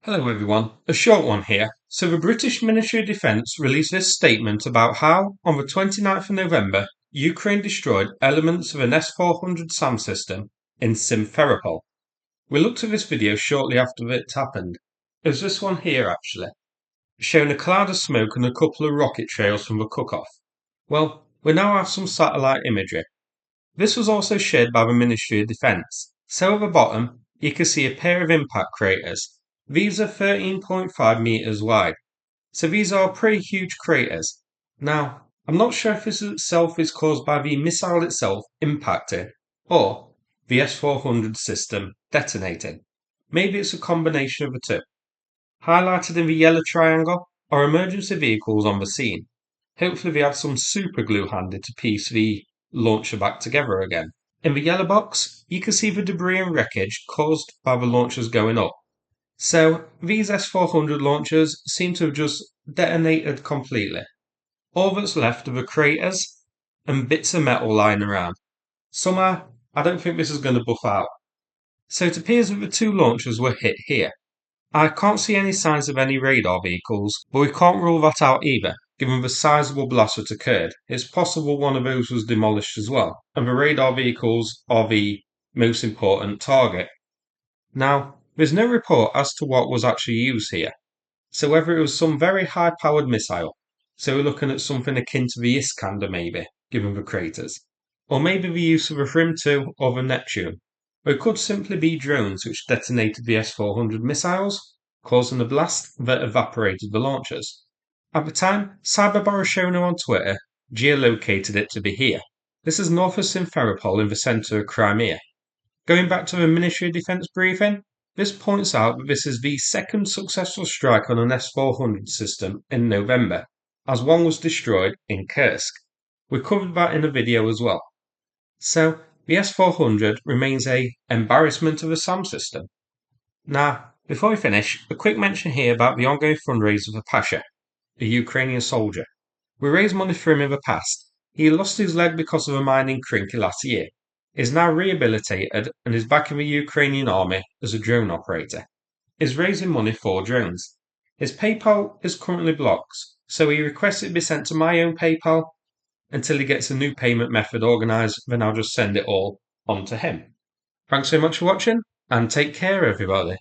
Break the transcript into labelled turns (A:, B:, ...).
A: Hello everyone, a short one here. So the British Ministry of Defence released this statement about how, on the 29th of November, Ukraine destroyed elements of an S-400 SAM system in Simferopol. We looked at this video shortly after it happened. It was this one here actually, showing a cloud of smoke and a couple of rocket trails from the cook-off. Well, we now have some satellite imagery. This was also shared by the Ministry of Defence. So at the bottom, you can see a pair of impact craters. These are 13.5 meters wide. So these are pretty huge craters. Now, I'm not sure if this itself is caused by the missile itself impacting or the S-400 system detonating. Maybe it's a combination of the two. Highlighted in the yellow triangle are emergency vehicles on the scene. Hopefully they have some super glue handy to piece the launcher back together again. In the yellow box, you can see the debris and wreckage caused by the launchers going up. So these S-400 launchers seem to have just detonated completely. All that's left are the craters and bits of metal lying around. Somehow, I don't think this is going to buff out. So it appears that the two launchers were hit here. I can't see any signs of any radar vehicles, but we can't rule that out either, given the sizable blast that occurred. It's possible one of those was demolished as well, and the radar vehicles are the most important target. Now, there's no report as to what was actually used here, so whether it was some very high-powered missile, so we're looking at something akin to the Iskander maybe, given the craters, or maybe the use of a Hrim-2 or the Neptune. Or it could simply be drones which detonated the S-400 missiles, causing a blast that evaporated the launchers. At the time, Cyberbarashono on Twitter geolocated it to be here. This is north of Simferopol in the centre of Crimea. Going back to the Ministry of Defence briefing, this points out that this is the second successful strike on an S-400 system in November, as one was destroyed in Kursk. We covered that in a video as well. So, the S-400 remains a embarrassment of a SAM system. Now, before we finish, a quick mention here about the ongoing fundraiser for Pasha, a Ukrainian soldier. We raised money for him in the past. He lost his leg because of a mine in Crimea last year, is now rehabilitated and is back in the Ukrainian army as a drone operator. Is raising money for drones. His PayPal is currently blocked, so he requests it be sent to my own PayPal until he gets a new payment method organised, then I'll just send it all on to him. Thanks so much for watching, and take care everybody.